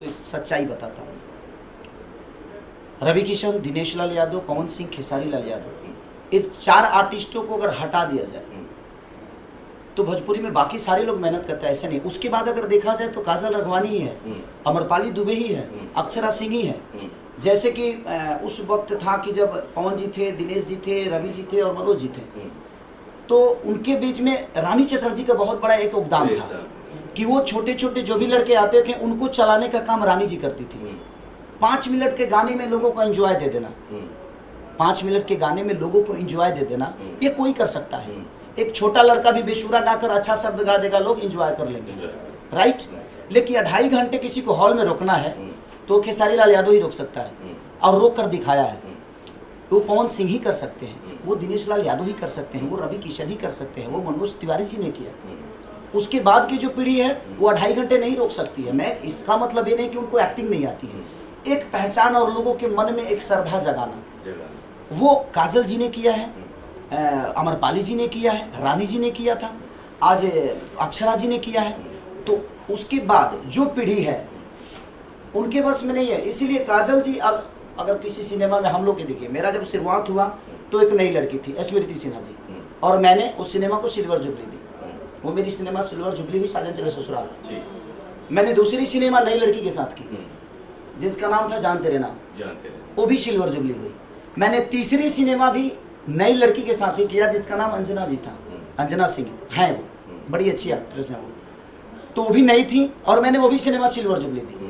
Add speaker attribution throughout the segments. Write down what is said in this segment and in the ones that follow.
Speaker 1: तो सच्चाई बताता हूँ। रवि किशन, दिनेश लाल यादव, पवन सिंह, खेसारी लाल यादव, इन 4 आर्टिस्टों को अगर हटा दिया जाए तो भोजपुरी में बाकी सारे लोग मेहनत करते हैं, ऐसे नहीं। उसके बाद अगर देखा जाए तो काजल राघवानी ही है, अमरपाली दुबे ही है, अक्षरा सिंह ही है। जैसे कि उस वक्त था कि जब पवन जी थे, दिनेश जी थे, रवि जी थे और मनोज जी थे, तो उनके बीच में रानी चटर्जी का बहुत बड़ा एक योगदान था कि वो छोटे छोटे जो भी लड़के आते थे उनको चलाने का काम रानी जी करती थी। 5 मिनट के गाने में लोगों को एंजॉय दे देना, 5 मिनट के गाने में लोगों को एंजॉय दे देना, ये कोई कर सकता है। एक छोटा लड़का भी बेसुरा गाकर अच्छा शब्द गा देगा, लोग एंजॉय कर लेंगे, राइट। लेकिन 2.5 घंटे किसी को हॉल में रोकना है तो खेसारी लाल यादव ही रोक सकता है, और रोक कर दिखाया है। वो पवन सिंह ही कर सकते हैं, वो दिनेश लाल यादव ही कर सकते हैं, वो रवि किशन ही कर सकते हैं, वो मनोज तिवारी जी ने किया। उसके बाद की जो पीढ़ी है वो 2.5 घंटे नहीं रोक सकती है। मैं इसका मतलब ये नहीं कि उनको एक्टिंग नहीं आती है, एक पहचान और लोगों के मन में एक श्रद्धा जगाना, वो काजल जी ने किया है, अमरपाली जी ने किया है, रानी जी ने किया था, आज अक्षरा जी ने किया है। तो उसके बाद जो पीढ़ी है उनके बस में नहीं है। इसीलिए काजल जी अब अगर किसी सिनेमा में हम लोग के देखिए, मेरा जब शुरुआत हुआ तो एक नई लड़की थी स्मृति सिन्हा जी, और मैंने उस सिनेमा को सिल्वर जुबली दी। वो मेरी सिनेमा सिल्वर जुबली हुई साजन चले ससुराल। मैंने दूसरी सिनेमा नई लड़की के साथ की जिसका नाम था जान तेरे नाम, वो भी सिल्वर जुबली हुई। मैंने तीसरी सिनेमा भी नई लड़की के साथ ही किया जिसका नाम अंजना जी था, अंजना सिंह हैं, वो बड़ी अच्छी एक्ट्रेस हैं वो, तो वो भी नई थी और मैंने वो भी सिनेमा सिल्वर जुबली दी।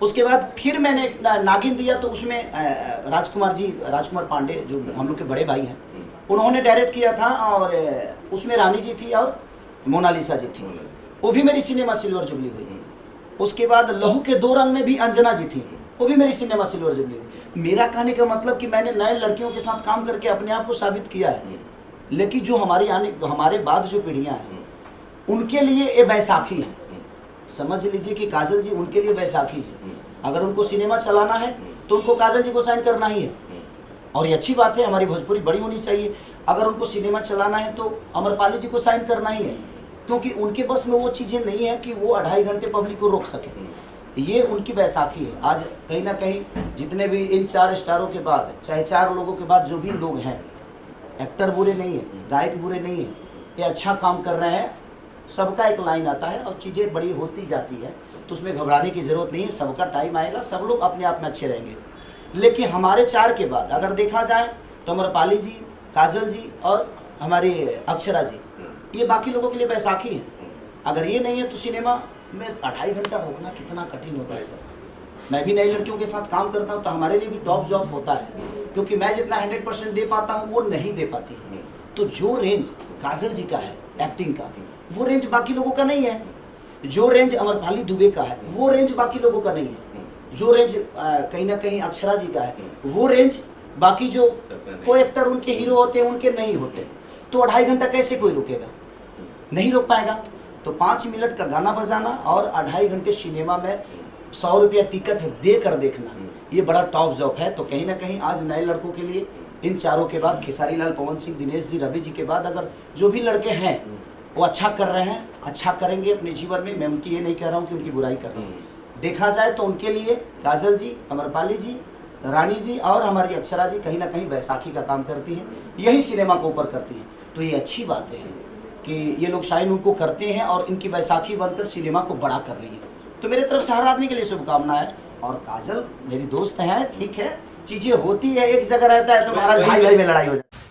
Speaker 1: उसके बाद फिर मैंने एक नागिन दिया, तो उसमें राजकुमार पांडे जो हम लोग के बड़े भाई हैं, उन्होंने डायरेक्ट किया था, और उसमें रानी जी थी और मोनालिसा जी थी, वो भी मेरी सिनेमा सिल्वर जुबली हुई। उसके बाद लहू के 2 रंग में भी अंजना जी थी, वो भी मेरी सिनेमा सिल्वर जुबली हुई। मेरा कहने का मतलब कि मैंने नए लड़कियों के साथ काम करके अपने आप को साबित किया है। लेकिन जो हमारे बाद जो पीढ़ियाँ हैं उनके लिए ये बैसाखी है। समझ लीजिए कि काजल जी उनके लिए बैसाखी है। अगर उनको सिनेमा चलाना है तो उनको काजल जी को साइन करना ही है, और ये अच्छी बात है, हमारी भोजपुरी बड़ी होनी चाहिए। अगर उनको सिनेमा चलाना है तो अमरपाली जी को साइन करना ही है, क्योंकि उनके बस में वो चीज़ें नहीं है कि वो 2.5 घंटे पब्लिक को रोक सके। ये उनकी बैसाखी है। आज कहीं ना कहीं जितने भी इन 4 स्टारों के बाद, चाहे 4 लोगों के बाद जो भी लोग हैं, एक्टर बुरे नहीं है, गायक बुरे नहीं है, ये अच्छा काम कर रहे हैं। सबका एक लाइन आता है और चीज़ें बड़ी होती जाती है, तो उसमें घबराने की ज़रूरत नहीं है। सबका टाइम आएगा, सब लोग अपने आप में अच्छे रहेंगे। लेकिन हमारे 4 के बाद अगर देखा जाए तो अमरपाली जी, काजल जी और हमारी अक्षरा जी, ये बाकी लोगों के लिए बैसाखी है। अगर ये नहीं है तो सिनेमा में 2.5 घंटा रोकना कितना कठिन होता है सर। मैं भी नई लड़कियों के साथ काम करता हूँ तो हमारे लिए भी टॉप जॉब होता है, क्योंकि मैं जितना 100% दे पाता हूँ वो नहीं दे पाती। तो जो रेंज काजल जी का है एक्टिंग का, वो रेंज बाकी लोगों का नहीं है। जो रेंज अमरपाली दुबे का है वो रेंज बाकी लोगों का नहीं है। जो रेंज कहीं ना कहीं अक्षरा जी का है वो रेंज बाकी जो कोई एक्टर उनके हीरो होते हैं उनके नहीं होते। तो 2.5 घंटा कैसे कोई रुकेगा, नहीं रोक पाएगा। तो 5 मिनट का गाना बजाना और 2.5 घंटे सिनेमा में 100 रुपया टिकट दे कर देखना, ये बड़ा टॉप जॉब है। तो कहीं ना कहीं आज नए लड़कों के लिए इन 4 के बाद, खेसारी लाल, पवन सिंह, दिनेश जी, रवि जी के बाद अगर जो भी लड़के हैं वो अच्छा कर रहे हैं, अच्छा करेंगे अपने जीवन में, मैं उनकी ये नहीं कह रहा हूँ कि उनकी बुराई कर रहा हूँ। देखा जाए तो उनके लिए काजल जी, अमरपाली जी, रानी जी और हमारी अक्षरा जी कहीं ना कहीं बैसाखी का काम करती हैं, यही सिनेमा को ऊपर करती हैं। तो ये अच्छी बात है कि ये लोग शाइन उनको करते हैं और इनकी बैसाखी बनकर सिनेमा को बड़ा कर रही है। तो मेरे तरफ से हर आदमी के लिए शुभकामनाएं। और काजल मेरी दोस्त हैं, ठीक है, चीज़ें होती है, एक जगह रहता है तो महाराज भाई भाई में लड़ाई हो जाती है।